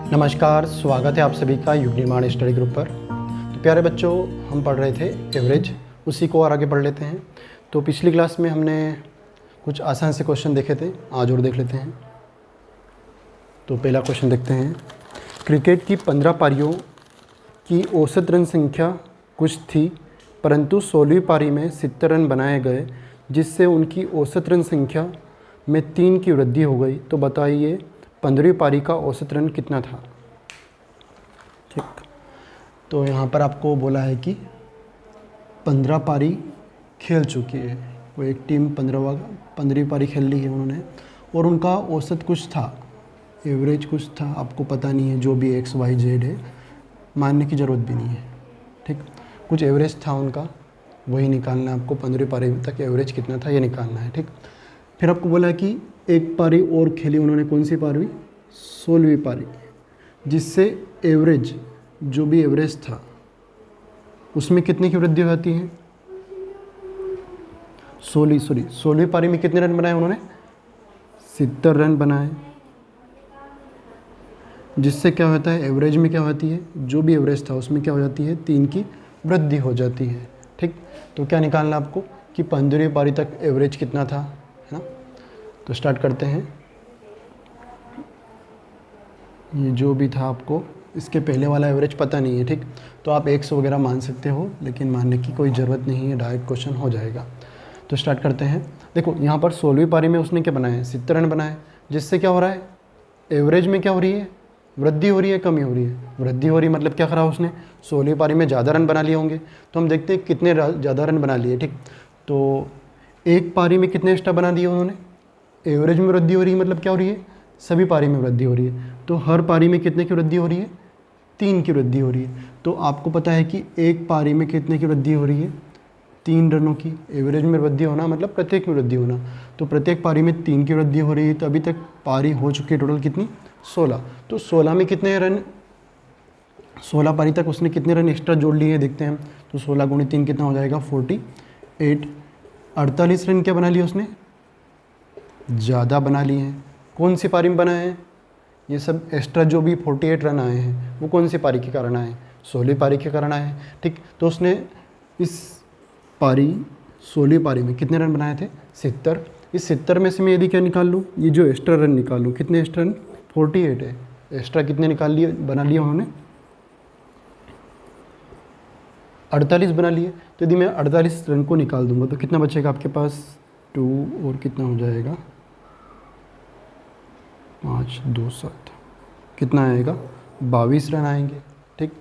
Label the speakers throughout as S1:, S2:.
S1: नमस्कार, स्वागत है आप सभी का युग निर्माण स्टडी ग्रुप पर। तो प्यारे बच्चों, हम पढ़ रहे थे एवरेज, उसी को और आगे पढ़ लेते हैं। तो पिछली क्लास में हमने कुछ आसान से क्वेश्चन देखे थे, आज और देख लेते हैं। तो पहला क्वेश्चन देखते हैं। क्रिकेट की 15 पारियों की औसत रन संख्या कुछ थी, परंतु 16वीं पारी में 70 रन बनाए गए, जिससे उनकी औसत रन संख्या में 3 की वृद्धि हो गई। तो बताइए 15वीं पारी का औसत रन कितना था। ठीक, तो यहाँ पर आपको बोला है कि 15 पारी खेल चुकी है, वो एक टीम 15वीं पारी खेल ली है उन्होंने, और उनका औसत कुछ था, एवरेज कुछ था, आपको पता नहीं है, जो भी एक्स वाई जेड है, मानने की ज़रूरत भी नहीं है। ठीक, कुछ एवरेज था उनका, वही निकालना है आपको। 15वीं पारी तक एवरेज कितना था ये निकालना है। ठीक, फिर आपको बोला कि एक पारी और खेली उन्होंने, कौन सी पारी? 16वीं पारी, जिससे एवरेज, जो भी एवरेज था उसमें कितने की वृद्धि हो जाती है? 16वीं पारी में कितने रन बनाए उन्होंने? 70 रन बनाए, जिससे क्या होता है, एवरेज में क्या होती है, जो भी एवरेज था उसमें क्या हो जाती है, 3 की वृद्धि हो जाती है। ठीक, तो क्या निकालना आपको कि 15वीं पारी तक एवरेज कितना था, है ना। तो स्टार्ट करते हैं। ये जो भी था आपको, इसके पहले वाला एवरेज पता नहीं है। ठीक, तो आप 100 वगैरह मान सकते हो, लेकिन मानने की कोई ज़रूरत नहीं है, डायरेक्ट क्वेश्चन हो जाएगा। तो स्टार्ट करते हैं। देखो यहाँ पर 16वीं पारी में उसने क्या बनाए? 70 रन बनाए, जिससे क्या हो रहा है, एवरेज में क्या हो रही है, वृद्धि हो रही है, कमी हो रही है? वृद्धि हो रही है, मतलब क्या करा उसने, 16वीं पारी में ज़्यादा रन बना लिए होंगे। तो हम देखते हैं कितने ज़्यादा रन बना लिए। ठीक, तो एक पारी में कितने एक्स्ट्रा बना दिए उन्होंने? एवरेज में वृद्धि हो रही है, मतलब क्या हो रही है, सभी पारी में वृद्धि हो रही है। तो हर पारी में कितने की वृद्धि हो रही है? 3 की वृद्धि हो रही है। तो आपको पता है कि एक पारी में कितने की वृद्धि हो रही है? 3 रनों की। एवरेज में वृद्धि होना मतलब प्रत्येक में वृद्धि होना, तो प्रत्येक पारी में 3 की वृद्धि हो रही है। तो अभी तक पारी हो चुकी है टोटल कितनी? 16। तो 16 में कितने रन, 16 पारी तक उसने कितने रन एक्स्ट्रा जोड़ लिए हैं, देखते हैं। तो 16 गुणे 3 कितना हो जाएगा? 48। 48 रन क्या बना लिए उसने? ज़्यादा बना लिए हैं। कौन सी पारी में बनाए हैं? ये सब एक्स्ट्रा जो भी 48 रन आए हैं, वो कौन सी पारी के कारण आए? 16वीं पारी के कारण आए हैं। ठीक, तो उसने इस पारी 16वीं पारी में कितने रन बनाए थे? 70। इस 70 में से मैं यदि क्या निकाल लूँ, ये जो एक्स्ट्रा रन निकाल लूँ, कितने एक्स्ट्रा रन? 48 है। एक्स्ट्रा कितने निकाल लिए, बना लिए उन्होंने? 48 बना लिए। तो यदि मैं 48 रन को निकाल दूंगा तो कितना बचेगा आपके पास? 2 और कितना हो जाएगा? 5 2 7, कितना आएगा? 22 रन आएंगे। ठीक,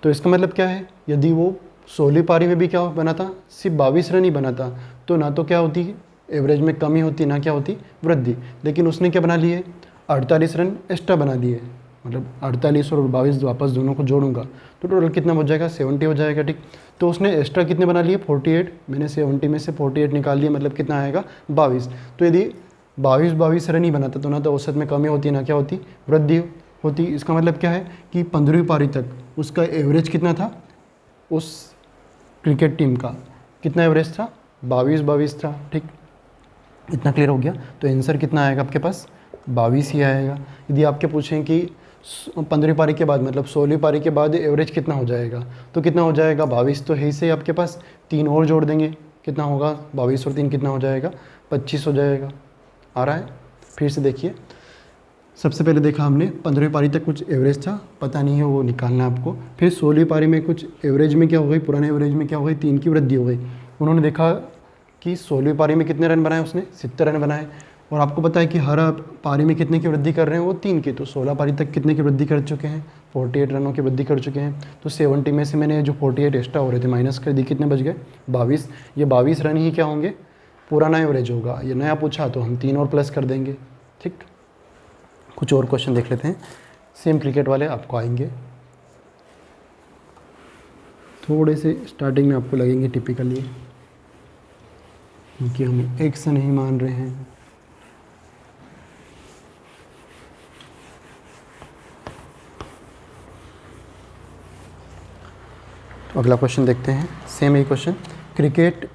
S1: तो इसका मतलब क्या है, यदि वो 16वीं पारी में भी क्या बना था, सिर्फ 22 रन ही बना था, तो ना तो क्या होती, एवरेज में कमी होती, ना क्या होती, वृद्धि। लेकिन उसने क्या बना लिए? 48 रन एक्स्ट्रा बना दिए, मतलब 48 और 22 वापस दोनों को जोड़ूंगा तो टोटल कितना हो जाएगा? 70 हो जाएगा। ठीक, तो उसने एक्स्ट्रा कितने बना लिए? 48। मैंने 70 में से 48 निकाल लिए, मतलब कितना आएगा? 22। तो यदि 22 रन ही बनाता तो ना तो औसत में कमी होती, ना क्या होती, वृद्धि होती। इसका मतलब क्या है कि 15वीं पारी तक उसका एवरेज कितना था, उस क्रिकेट टीम का कितना एवरेज था? 22 था। ठीक, इतना क्लियर हो गया। तो आंसर कितना आएगा आपके पास? 22 ही आएगा। यदि आपके पूछें कि 15वीं पारी के बाद, मतलब 16वीं पारी के बाद एवरेज कितना हो जाएगा, तो कितना हो जाएगा? 22 तो है ही से आपके पास, 3 और जोड़ देंगे, कितना होगा? 22 और 3 कितना हो जाएगा? 25 हो जाएगा। आ रहा है? फिर से देखिए, सबसे पहले देखा हमने 15वीं पारी तक कुछ एवरेज था, पता नहीं है, वो निकालना है आपको। फिर 16वीं पारी में कुछ एवरेज में क्या हो गई, पुराने एवरेज में क्या हो गई, 3 की वृद्धि हो गई। उन्होंने देखा कि 16वीं पारी में कितने रन बनाए उसने? 70 रन बनाए, और आपको पता है कि हर पारी में कितने की वृद्धि कर रहे हैं वो? 3 की। तो 16 पारी तक कितने की वृद्धि कर चुके हैं? 48 रनों की वृद्धि कर चुके हैं। तो 70 में से मैंने जो 48 एक्स्ट्रा हो रहे थे माइनस कर दी, कितने बच गए? 22। ये 22 रन ही क्या होंगे, पुराना एवरेज होगा। ये नया पूछा तो हम 3 और प्लस कर देंगे। ठीक, कुछ और क्वेश्चन देख लेते हैं, सेम क्रिकेट वाले आपको आएंगे। थोड़े से स्टार्टिंग में आपको लगेंगे टिपिकली, क्योंकि हम एक से नहीं मान रहे हैं। तो अगला क्वेश्चन देखते हैं, सेम ही क्वेश्चन। क्रिकेट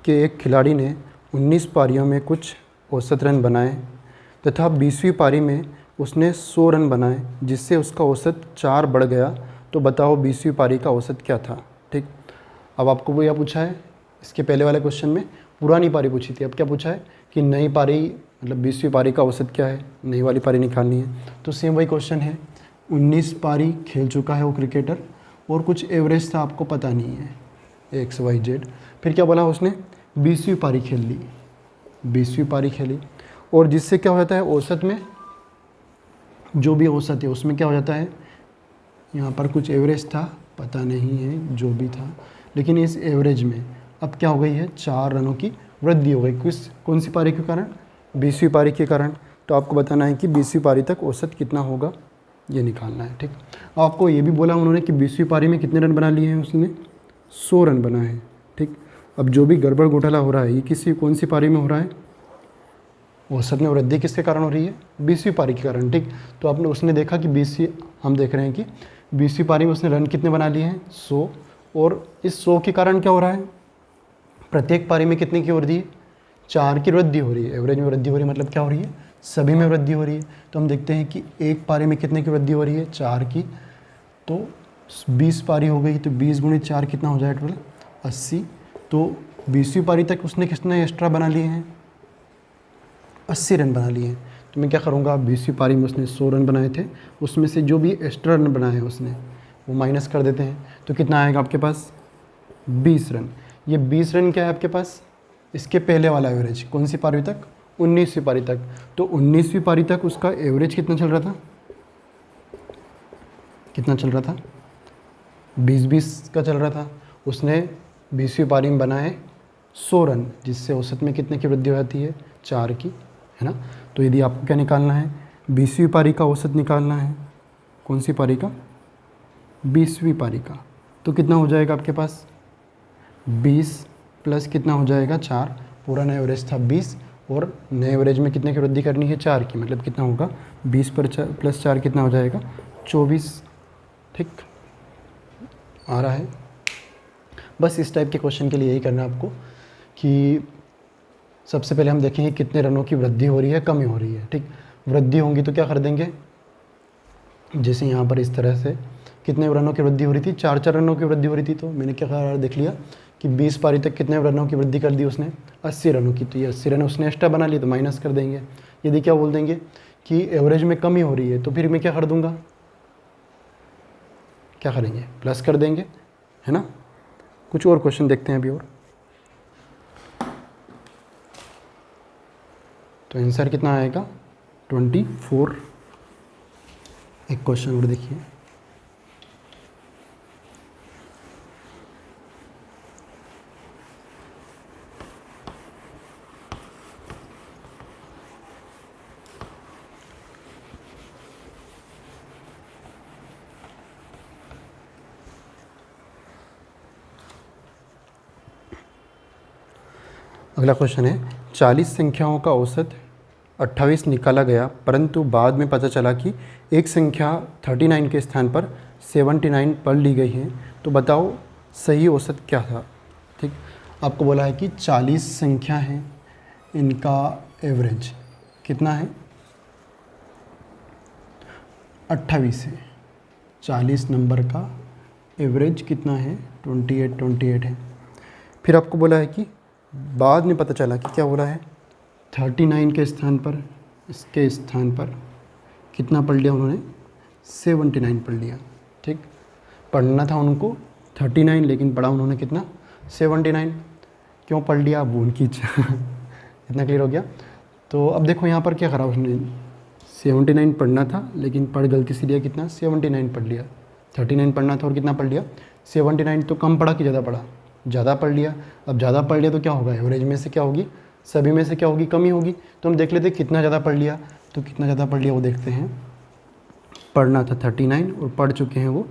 S1: के एक खिलाड़ी ने 19 पारियों में कुछ औसत रन बनाए तथा 20वीं पारी में उसने 100 रन बनाए जिससे उसका औसत 4 बढ़ गया, तो बताओ 20वीं पारी का औसत क्या था। ठीक, अब आपको वो यह पूछा है, इसके पहले वाले क्वेश्चन में पुरानी पारी पूछी थी, अब क्या पूछा है कि नई पारी मतलब 20वीं पारी का औसत क्या है, नई वाली पारी निकालनी है। तो सेम वही क्वेश्चन है, 19 पारी खेल चुका है वो क्रिकेटर और कुछ एवरेज था आपको पता नहीं है XYZ। फिर क्या बोला उसने 20वीं पारी खेल ली, 20वीं पारी खेली, और जिससे क्या हो जाता है औसत में, जो भी औसत है उसमें क्या हो जाता है, यहाँ पर कुछ एवरेज था पता नहीं है जो भी था, लेकिन इस एवरेज में अब क्या हो गई है 4 रनों की वृद्धि हो गई। कौन सी पारी के कारण, 20वीं पारी के कारण। तो आपको बताना है कि 20वीं पारी तक औसत कितना होगा, ये निकालना है। ठीक, आपको ये भी बोला उन्होंने कि 20वीं पारी में कितने रन बना लिए हैं उसने, 100 रन बनाए हैं। ठीक, अब जो भी गड़बड़ घोटाला हो रहा है ये कौन सी पारी में हो रहा है, औसत में वृद्धि किसके कारण हो रही है, 20वीं पारी के कारण। ठीक, तो आपने उसने देखा कि 20वीं, हम देख रहे हैं कि 20वीं पारी में उसने रन कितने बना लिए हैं 100, और इस 100 के कारण क्या हो रहा है, प्रत्येक पारी में कितने की वृद्धि है, 4 की वृद्धि हो रही है। एवरेज में वृद्धि हो रही है मतलब क्या हो रही है, सभी में वृद्धि हो रही है। तो हम देखते हैं कि एक पारी में कितने की वृद्धि हो रही है, 4 की, तो 20 पारी हो गई, तो 20 गुणित 4 कितना हो जाएगा टोटल 80। तो 20वीं पारी तक उसने कितने एक्स्ट्रा बना लिए हैं, 80 रन बना लिए हैं। तो मैं क्या करूँगा, 20वीं पारी में उसने 100 रन बनाए थे, उसमें से जो भी एक्स्ट्रा रन बनाए हैं उसने वो माइनस कर देते हैं, तो कितना आएगा आपके पास 20 रन। ये 20 रन क्या है आपके पास, इसके पहले वाला एवरेज, कौन सी पारी तक, 19वीं पारी तक। तो 19वीं पारी तक उसका एवरेज कितना चल रहा था, कितना चल रहा था, 20-20 का चल रहा था। उसने 20वीं पारी में बनाए 100 रन, जिससे औसत में कितने की वृद्धि हो जाती है, 4 की, है ना। तो यदि आपको क्या निकालना है, 20वीं पारी का औसत निकालना है, कौन सी पारी का, 20वीं पारी का, तो कितना हो जाएगा आपके पास 20 प्लस कितना हो जाएगा 4, पुराना एवरेज था 20 और नए एवरेज में कितने की वृद्धि करनी है, 4 की, मतलब कितना होगा 20 पर प्लस 4 कितना हो जाएगा 24। ठीक, आ रहा है। बस इस टाइप के क्वेश्चन के लिए यही करना है आपको कि सबसे पहले हम देखेंगे कितने रनों की वृद्धि हो रही है, कमी हो रही है। ठीक, वृद्धि होंगी तो क्या कर देंगे, जैसे यहाँ पर इस तरह से कितने रनों की वृद्धि हो रही थी, 4-4 रनों की वृद्धि हो रही थी, तो मैंने क्या कहा, देख लिया कि 20 पारी तक कितने रनों की वृद्धि कर दी उसने, 80 रनों की। तो ये 80 रन उसने एक्स्ट्रा बना लिए तो माइनस कर देंगे। यदि क्या बोल देंगे कि एवरेज में कमी हो रही है, तो फिर मैं क्या कर दूंगा, क्या करेंगे, प्लस कर देंगे, है ना। कुछ और क्वेश्चन देखते हैं अभी और। तो आंसर कितना आएगा 24। एक क्वेश्चन और देखिए, अगला क्वेश्चन है 40 संख्याओं का औसत 28 निकाला गया, परंतु बाद में पता चला कि एक संख्या 39 के स्थान पर 79 पढ़ ली गई है, तो बताओ सही औसत क्या था। ठीक, आपको बोला है कि 40 संख्या है, इनका एवरेज कितना है 28 है, 40 नंबर का एवरेज कितना है 28 है। फिर आपको बोला है कि बाद में पता चला कि क्या बोला है 39 के स्थान पर, इसके स्थान पर कितना पढ़ लिया उन्होंने 79 पढ़ लिया। ठीक, पढ़ना था उनको 39 लेकिन पढ़ा उन्होंने कितना 79। क्यों पढ़ लिया अब उनकी इच्छा। इतना क्लियर हो गया। तो अब देखो यहाँ पर क्या करा उसने, 79 पढ़ना था लेकिन पढ़ गलती से लिया कितना 79 पढ़ लिया। 39 पढ़ना था और कितना पढ़ लिया 79। तो कम पढ़ा कि ज़्यादा पढ़ा, ज़्यादा पढ़ लिया। अब ज़्यादा पढ़ लिया तो क्या होगा, एवरेज में से क्या होगी, सभी में से क्या होगी, कमी होगी। तो हम देख लेते कितना ज़्यादा पढ़ लिया। तो कितना ज़्यादा पढ़ लिया वो देखते हैं। पढ़ना था 39 और पढ़ चुके हैं वो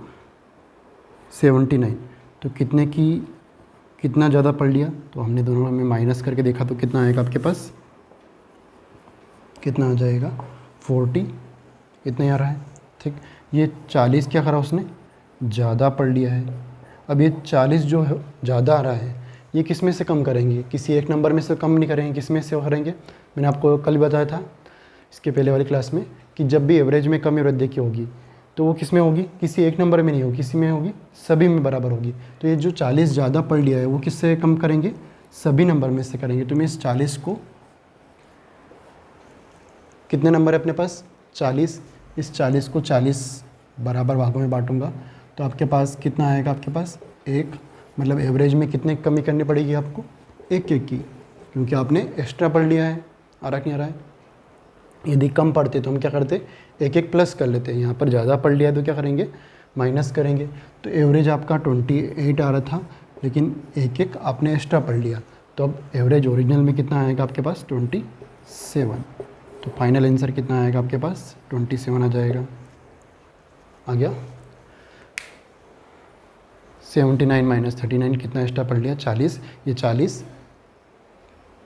S1: 79। तो कितना ज़्यादा पढ़ लिया, तो हमने दोनों में माइनस करके देखा तो कितना आएगा आपके पास, कितना आ जाएगा 40, इतना ही आ रहा है। ठीक, ये 40 क्या करा उसने, ज़्यादा पढ़ लिया है। अब ये 40 जो है ज़्यादा आ रहा है, ये किस में से कम करेंगे, किसी एक नंबर में से कम नहीं करेंगे, किस में से करेंगे। मैंने आपको कल बताया था इसके पहले वाली क्लास में कि जब भी एवरेज में कमी और वृद्धि होगी तो वो किस में होगी, किसी एक नंबर में नहीं होगी, किसी में होगी, सभी में बराबर होगी। तो ये जो 40 ज़्यादा पढ़ लिया है वो किससे कम करेंगे, सभी नंबर में से करेंगे। तो मैं इस 40 को, कितने नंबर है अपने पास 40, इस 40 को 40 बराबर भागों में बांटूंगा तो आपके पास कितना आएगा, आपके पास एक, मतलब एवरेज में कितने कमी करनी पड़ेगी आपको, एक एक की, क्योंकि आपने एक्स्ट्रा पढ़ लिया है, आ रहा नहीं आ रहा है। यदि कम पढ़ते तो हम क्या करते, एक एक प्लस कर लेते हैं, यहाँ पर ज़्यादा पढ़ लिया तो क्या करेंगे, माइनस करेंगे। तो एवरेज आपका 28 आ रहा था, लेकिन एक एक आपने एक्स्ट्रा पढ़ लिया, तो अब एवरेज ओरिजिनल में कितना आएगा आपके पास 27। तो फाइनल आंसर कितना आएगा आपके पास 27 आ जाएगा। आ गया 79 माइनस 39 कितना एक्स्ट्रा पढ़ लिया 40, ये 40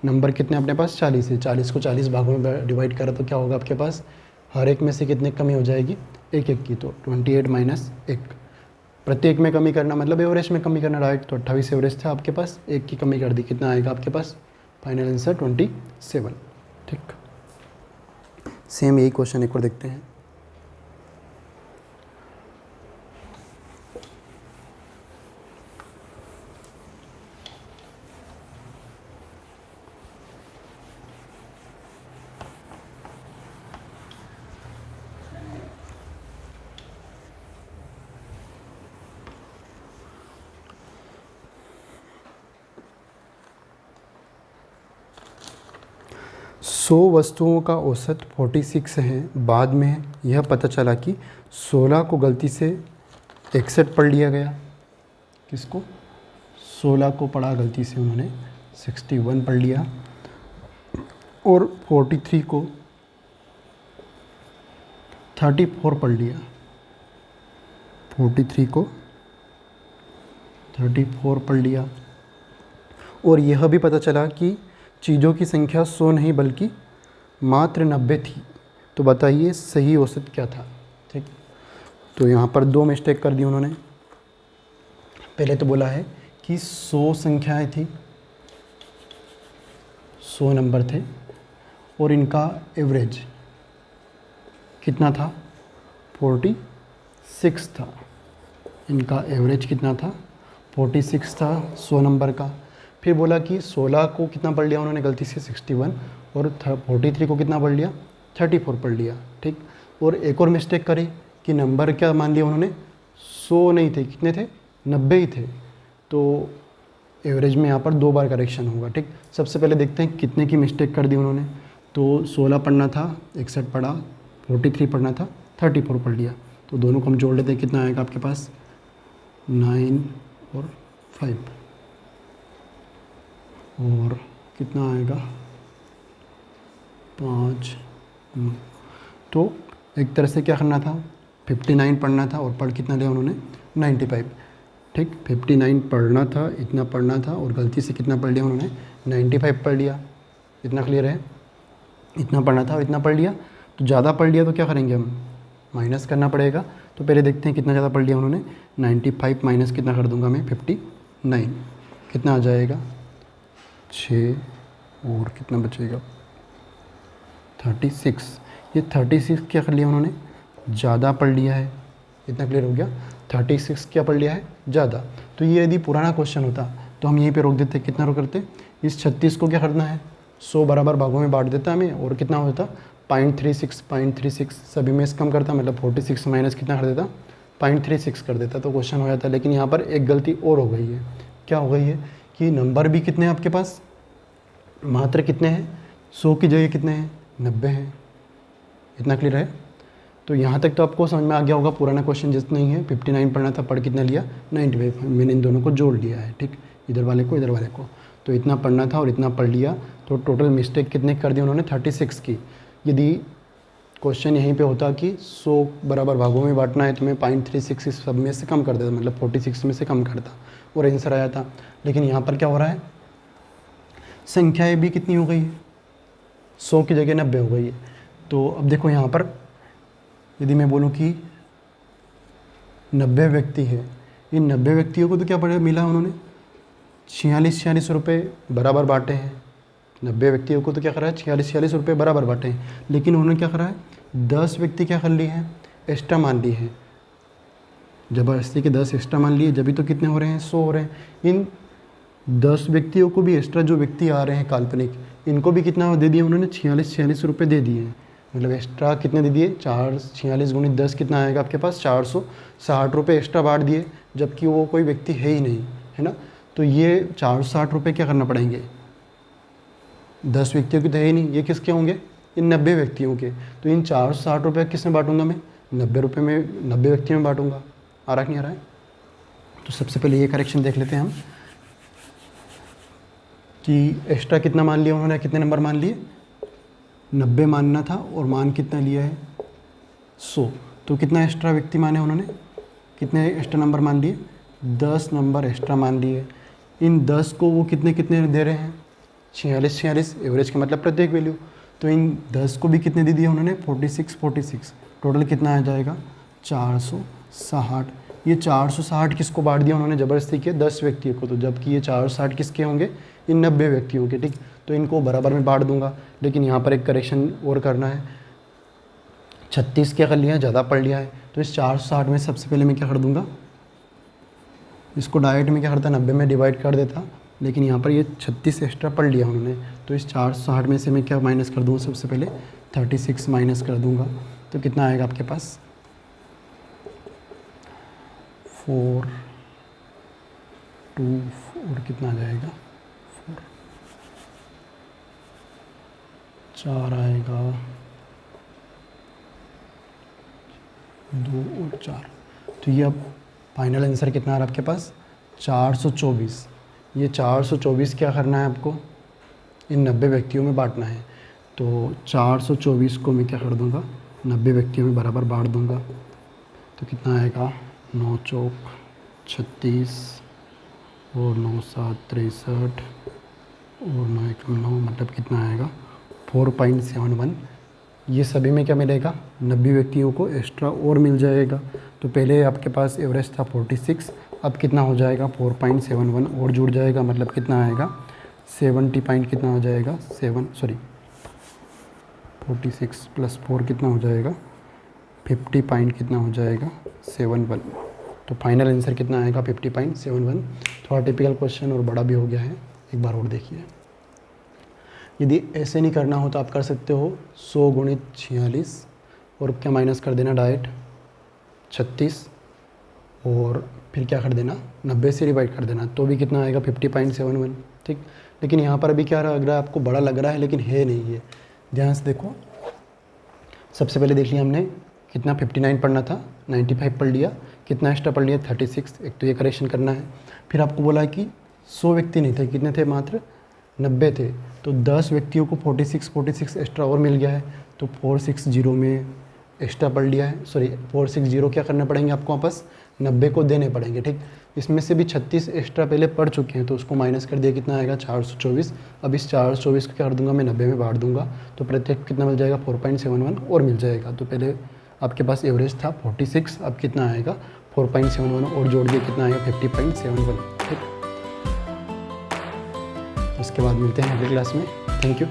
S1: नंबर कितने अपने पास 40 है, 40 को 40 भागों में डिवाइड करा तो क्या होगा आपके पास, हर एक में से कितने कमी हो जाएगी, एक एक की। तो 28 माइनस 1, प्रत्येक में कमी करना मतलब एवरेज में कमी करना, राइट। तो 28 एवरेज था आपके पास, एक की कमी कर दी, कितना आएगा आपके पास फाइनल आंसर 27। ठीक, सेम यही क्वेश्चन एक और देखते हैं। सौ वस्तुओं का औसत 46 है, बाद में यह पता चला कि 16 को गलती से 61 पढ़ लिया गया। किसको, 16 को पढ़ा गलती से उन्होंने 61 पढ़ लिया, और 43 को 34 पढ़ लिया, 43 को 34 पढ़ लिया। और यह भी पता चला कि चीज़ों की संख्या 100 नहीं बल्कि मात्र 90 थी। तो बताइए सही औसत क्या था। ठीक, तो यहाँ पर 2 मिस्टेक कर दी उन्होंने। पहले तो बोला है कि 100 संख्याएं थी, 100 नंबर थे, और इनका एवरेज कितना था 46 था। इनका एवरेज कितना था 46 था 100 नंबर का। फिर बोला कि 16 को कितना पढ़ लिया उन्होंने गलती से 61, और 43 को कितना पढ़ लिया 34 पढ़ लिया। ठीक, और एक और मिस्टेक करी कि नंबर क्या मान लिया उन्होंने 100 नहीं थे, कितने थे 90 ही थे। तो एवरेज में यहाँ पर 2 बार करेक्शन होगा। ठीक, सबसे पहले देखते हैं कितने की मिस्टेक कर दी उन्होंने। तो 16 पढ़ना था 61 पढ़ा, 43 पढ़ना था 34 पढ़ लिया। तो दोनों को हम जोड़ लेते हैं, कितना आएगा आपके पास 9 और 5, और कितना आएगा 5। तो एक तरह से क्या करना था 59 पढ़ना था, और पढ़ कितना लिया उन्होंने 95। ठीक, 59 पढ़ना था, इतना पढ़ना था, और गलती से कितना पढ़ लिया उन्होंने 95 पढ़ लिया। इतना क्लियर है, इतना पढ़ना था और इतना पढ़ लिया। तो ज़्यादा पढ़ लिया तो क्या करेंगे हम, माइनस करना पड़ेगा। तो पहले देखते हैं कितना ज़्यादा पढ़ लिया उन्होंने। 95 माइनस कितना कर दूंगा मैं 59, कितना आ जाएगा 6, और कितना बचेगा 36। ये 36 क्या कर लिया उन्होंने, ज़्यादा पढ़ लिया है। इतना क्लियर हो गया, 36 क्या पढ़ लिया है ज़्यादा। तो ये यदि पुराना क्वेश्चन होता तो हम यहीं पे रोक देते, कितना रोक करते, इस 36 को क्या करना है 100 बराबर भागों में बांट देता हमें, और कितना होता 0.36 सभी में से कम करता, मतलब 46 माइनस कितना कर देता 0.36 कर देता, तो क्वेश्चन हो जाता। लेकिन यहाँ पर एक गलती और हो गई है। क्या हो गई है कि नंबर भी कितने हैं आपके पास, मात्र कितने हैं 100 की जगह कितने हैं 90 हैं। इतना क्लियर है। तो यहाँ तक तो आपको समझ में आ गया होगा। पुराना क्वेश्चन जितना ही है 59 पढ़ना था, पढ़ कितना लिया 95, मैंने इन दोनों को जोड़ लिया है। ठीक, इधर वाले को इधर वाले को, तो इतना पढ़ना था और इतना पढ़ लिया। तो टोटल मिस्टेक कितने कर दी उन्होंने 36 की। यदि क्वेश्चन यहीं पे होता कि 100 बराबर भागों में बांटना है, तो मैं 0.36 सब में से कम कर देता, मतलब 46 में से कम करता और आंसर आया था। लेकिन यहाँ पर क्या हो रहा है, संख्याएँ भी कितनी हो गई है 100 की जगह 90 हो गई है। तो अब देखो यहाँ पर यदि मैं बोलूँ कि 90 व्यक्ति है, इन 90 व्यक्तियों को तो क्या पड़ेगा मिला उन्होंने 46 रुपये बराबर बांटे हैं। 90 व्यक्तियों को तो क्या करा है 46 रुपये बराबर बांटे हैं। लेकिन उन्होंने क्या करा है 10 व्यक्ति क्या कर लिए हैं, एक्स्ट्रा मान लिए हैं, ज़बरदस्ती के 10 एक्स्ट्रा मान लिए, जब तो कितने हो रहे हैं, 100 हो रहे हैं। इन 10 व्यक्तियों को भी एक्स्ट्रा जो व्यक्ति आ रहे हैं काल्पनिक, इनको भी कितना दे दिया उन्होंने, 46 रुपये दे दिए हैं। मतलब एक्स्ट्रा कितने दे दिए, 46 गुणित 10 कितना आएगा आपके पास, 460 रुपये एक्स्ट्रा बांट दिए, जबकि वो कोई व्यक्ति है ही नहीं, है ना। तो ये 460 रुपये क्या करना पड़ेंगे, 10 व्यक्तियों की तो है ही नहीं, ये किसके होंगे, इन 90 व्यक्तियों के। तो इन 460 रुपये किस में बांटूंगा मैं, 90 रुपये में, 90 व्यक्तियों में बांटूंगा। आ रहा कि नहीं आ रहा है। तो सबसे पहले ये करेक्शन देख लेते हैं हम कि एक्स्ट्रा कितना मान लिया उन्होंने, कितने नंबर मान लिए, 90 मानना था और मान कितना लिया है, 100। तो कितना एक्स्ट्रा व्यक्ति माने उन्होंने, कितने एक्स्ट्रा नंबर मान लिए, 10 नंबर एक्स्ट्रा मान लिए। इन 10 को वो कितने कितने दे रहे हैं, 46 एवरेज का मतलब प्रत्येक वैल्यू। तो इन 10 को भी कितने दे दिए उन्होंने, 46। टोटल कितना आ जाएगा, 460। ये 460 किसको बांट दिया उन्होंने, ज़बरदस्ती के 10 व्यक्तियों को, तो जबकि ये 460 किसके होंगे, इन 90 व्यक्तियों के, ठीक। तो इनको बराबर में बांट दूंगा, लेकिन यहाँ पर एक करेक्शन और करना है। 36 क्या कर लिया है, ज़्यादा पढ़ लिया है, तो इस 460 में सबसे पहले मैं क्या कर दूंगा, इसको डायरेक्ट में क्या करता, 90 में डिवाइड कर देता, लेकिन यहाँ पर ये 36 एक्स्ट्रा पढ़ लिया उन्होंने। तो इस 460 में से मैं क्या माइनस कर दूँगा, सबसे पहले 36 माइनस कर दूँगा। तो कितना आएगा आपके पास, 4 2 और कितना आ जाएगा, 4 आएगा, 2 और 4। तो ये अब फाइनल आंसर कितना आ रहा है आपके पास, 424। ये 424 क्या करना है आपको, इन 90 व्यक्तियों में बांटना है। तो 424 को मैं क्या कर दूंगा, 90 व्यक्तियों में बराबर बांट दूंगा। तो कितना आएगा, 9 चौक 36 और 9 7 63 और 9 1 9, मतलब कितना आएगा 4.71। ये सभी में क्या मिलेगा, 90 व्यक्तियों को एक्स्ट्रा और मिल जाएगा। तो पहले आपके पास एवरेज था 46, अब कितना हो जाएगा 4.71 और जुड़ जाएगा, मतलब कितना आएगा 70 पॉइंट कितना हो जाएगा 46 प्लस 4 कितना हो जाएगा 50 पॉइंट कितना हो जाएगा 71। तो फाइनल आंसर कितना आएगा 50.71। थोड़ा टिपिकल क्वेश्चन और बड़ा भी हो गया है, एक बार और देखिए। यदि ऐसे नहीं करना हो तो आप कर सकते हो 100 गुणित 46 और क्या माइनस कर देना डायरेक्ट 36 और फिर क्या कर देना 90 से डिवाइड कर देना, तो भी कितना आएगा 50.71, ठीक। लेकिन यहाँ पर अभी क्या लग रहा है आपको, बड़ा लग रहा है लेकिन है नहीं ये, ध्यान से देखो। सबसे पहले देख लिया हमने कितना 59 पढ़ना था, 95 पढ़ लिया, कितना एक्स्ट्रा पढ़ लिया 36, एक तो ये करेक्शन करना है। फिर आपको बोला कि 100 व्यक्ति नहीं थे, कितने थे, मात्र 90 थे। तो 10 व्यक्तियों को 46 एक्स्ट्रा और मिल गया है, तो 460 में एक्स्ट्रा पढ़ लिया है, सॉरी 460 क्या करने पड़ेंगे आपको, वापस 90 को देने पड़ेंगे, ठीक। इसमें से भी 36 एक्स्ट्रा पहले पढ़ चुके हैं, तो उसको माइनस कर दिया, कितना आएगा 424। अब इस 424 को क्या कर दूंगा मैं 90 में बांट दूंगा, तो प्रत्येक कितना मिल जाएगा 4.71 और मिल जाएगा। तो पहले आपके पास एवरेज था 46, अब कितना आएगा 4.71 और जोड़ दिए, कितना आएगा 50.71, ठीक। इसके बाद मिलते हैं अगली क्लास में, थैंक यू।